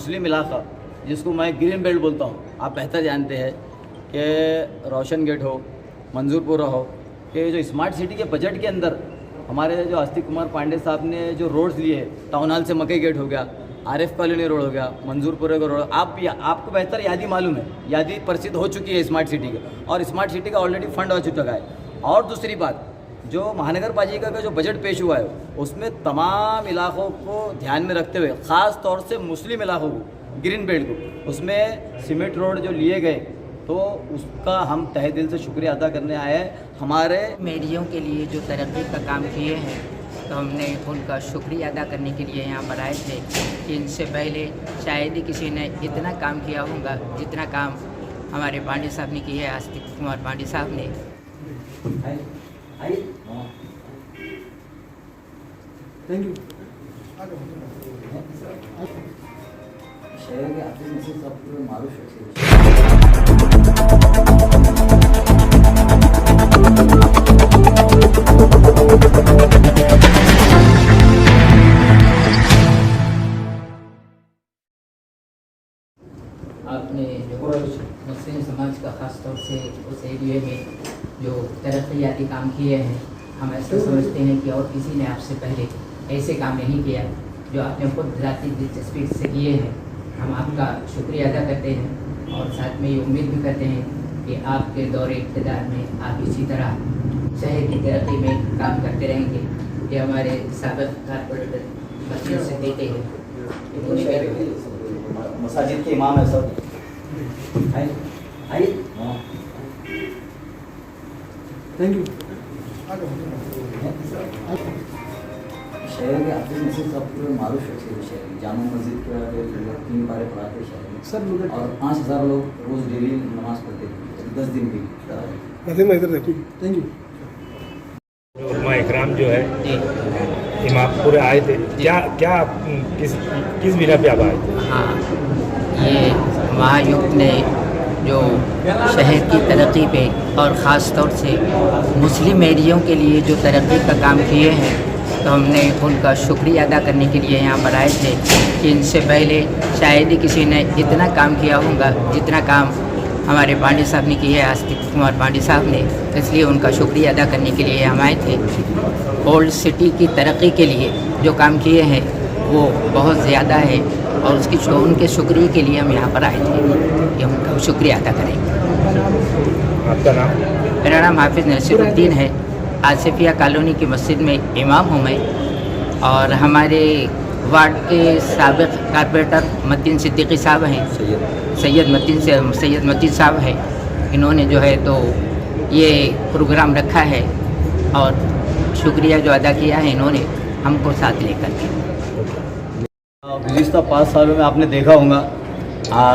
मुस्लिम इलाका, जिसको मैं ग्रीन बेल्ट बोलता हूँ, आप बेहतर जानते हैं कि रोशन गेट हो, मंजूरपुरा हो, कि जो स्मार्ट सिटी के बजट के अंदर हमारे जो आस्तिक कुमार पांडे साहब ने जो रोड्स लिए हैं, टाउन हॉल से मकई गेट हो गया, आरिफ कॉलोनी रोड हो गया, मंजूरपुरे का रोड, आपको बेहतर यादी मालूम है, यादी प्रसिद्ध हो चुकी है स्मार्ट सिटी का, और स्मार्ट सिटी का ऑलरेडी फंड हो चुका है। और दूसरी बात, जो महानगर पालिका का जो बजट पेश हुआ है, उसमें तमाम इलाकों को ध्यान में रखते हुए, ख़ास तौर से मुस्लिम इलाकों को, ग्रीन बेल्ट को, उसमें सीमेंट रोड जो लिए गए, तो उसका हम तहे दिल से शुक्रिया अदा करने आए हैं। हमारे मेडियों के लिए जो तरक्की का काम किए हैं, तो हमने उनका शुक्रिया अदा करने के लिए यहाँ पर आए थे कि इनसे पहले शायद ही किसी ने इतना काम किया होगा जितना काम हमारे पांडे साहब ने किया है, आस्तिक कुमार पांडे साहब ने। Thank you. शहर के आफिस में से सब मारूफ है। आपने जो मुस्लिम समाज का ख़ास तौर से उस एरिए में जो तरक्याती काम किए हैं, हम ऐसा समझते हैं कि और किसी ने आपसे पहले ऐसे काम नहीं किया जो आपने खुद ज़ाती दिलचस्पी से किए हैं। हम आपका शुक्रिया अदा करते हैं और साथ में ये उम्मीद भी करते हैं कि आपके दौरे इक़्तिदार में आप इसी तरह शहर की तरक्की में काम करते रहेंगे। ये हमारे साबिक़ कारपोरेटर मस्जिद से देते हैं, मसाजिद के इमाम है सब। Thank you. शहर के आफिस में से सब मारूफ है, शहर जामा मस्जिद के 3 पारे पढ़ाते शहर में सर, और 5000 लोग रोज़ डेली नमाज पढ़ते हैं, 10 दिन की। इधर देखो। Thank you. उलमा इकराम जो है इमाम पूरे आए थे, क्या किस बिना पे आप आए थे? हाँ, ये महायुक्त ने जो शहर की तरक्की पे और ख़ास तौर से मुस्लिम एरियों के लिए जो तरक्की का काम किए हैं, तो हमने उनका शुक्रिया अदा करने के लिए यहाँ पर आए थे कि इनसे पहले शायद ही किसी ने इतना काम किया होगा जितना काम हमारे पांडे साहब ने किया है, आस्तिक कुमार पांडे साहब ने। इसलिए उनका शुक्रिया अदा करने के लिए हम आए थे। ओल्ड सिटी की तरक्की के लिए जो काम किए हैं वो बहुत ज़्यादा है, और उनके शुक्रिया के लिए हम यहाँ पर आए थे कि उनका शुक्रिया अदा करें। आपका नाम? मेरा नाम हाफिज़ नसीरुद्दीन है। आसिफिया कॉलोनी की मस्जिद में इमाम हूँ मैं, और हमारे वार्ड के साबिक़ कारपोरेटर मतीन सिद्दीकी साहब हैं, सैयद मतीन साहब हैं। इन्होंने जो है तो ये प्रोग्राम रखा है और शुक्रिया जो अदा किया है इन्होंने हमको साथ लेकर के। गुज़िश्ता 5 सालों में आपने देखा होगा,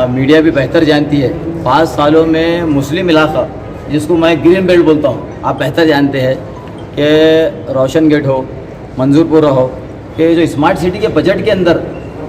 मीडिया भी बेहतर जानती है, 5 सालों में मुस्लिम इलाका, जिसको मैं ग्रीन बेल्ट बोलता हूँ, आप बेहतर जानते हैं कि रोशन गेट हो, मंजूरपुरा हो, कि जो स्मार्ट सिटी के बजट के अंदर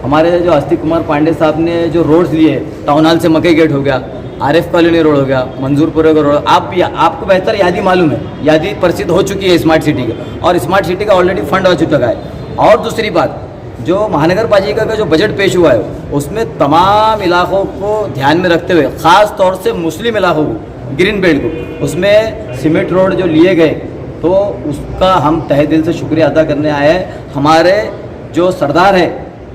हमारे जो आस्तिक कुमार पांडे साहब ने जो रोड्स लिए, टाउन हॉल से मकई गेट हो गया, आरिफ कॉलोनी रोड हो गया, मंजूरपुरे का रोड, आपको बेहतर यादी मालूम है, यादी प्रसिद्ध हो चुकी है स्मार्ट सिटी का, और स्मार्ट सिटी का ऑलरेडी फंड हो चुका है। और दूसरी बात, जो महानगर पालिका का जो बजट पेश हुआ है, उसमें तमाम इलाकों को ध्यान में रखते हुए, ख़ास तौर से मुस्लिम इलाकों को, ग्रीन बेल्ट को, उसमें सीमेंट रोड जो लिए गए, तो उसका हम तहे दिल से शुक्रिया अदा करने आए हैं। हमारे जो सरदार है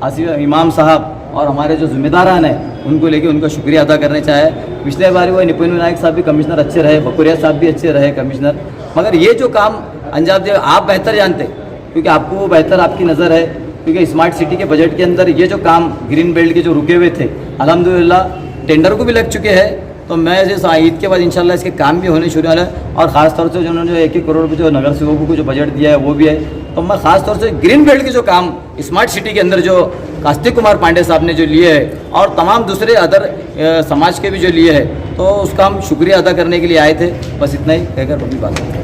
आसिफ इमाम साहब और हमारे जो ज़िम्मेदारान हैं, उनको लेके उनका शुक्रिया अदा करना चाहे। पिछले बार वो निपुण विनायक साहब भी कमिश्नर अच्छे रहे, बकुरिया साहब भी अच्छे रहे कमिश्नर, मगर ये जो काम अंजाम दिया आप बेहतर जानते, क्योंकि आपको वो बेहतर आपकी नज़र है, क्योंकि स्मार्ट सिटी के बजट के अंदर ये जो काम ग्रीन बेल्ट के जो रुके हुए थे, अल्हम्दुलिल्लाह टेंडर को भी लग चुके हैं। तो मैं जैसे ईद के बाद इंशाल्लाह इसके काम भी होने शुरू वाला है, और ख़ास तौर से जो उन्होंने 1-1 करोड़ रुपये जो नगर सेवकों को जो बजट दिया है वो भी है। तो मैं ख़ास तौर से ग्रीन बेल्ट के जो काम स्मार्ट सिटी के अंदर जो आस्तिक कुमार पांडे साहब ने जो लिए है, और तमाम दूसरे अदर समाज के भी जो लिए है, तो उसका हम शुक्रिया अदा करने के लिए आए थे। बस इतना ही कहकर अपनी बात करते हैं।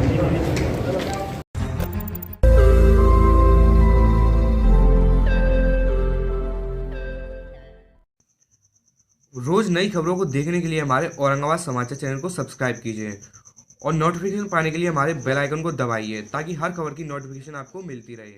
रोज़ नई खबरों को देखने के लिए हमारे औरंगाबाद समाचार चैनल को सब्सक्राइब कीजिए और नोटिफिकेशन पाने के लिए हमारे बेल आइकन को दबाइए ताकि हर खबर की नोटिफिकेशन आपको मिलती रहे।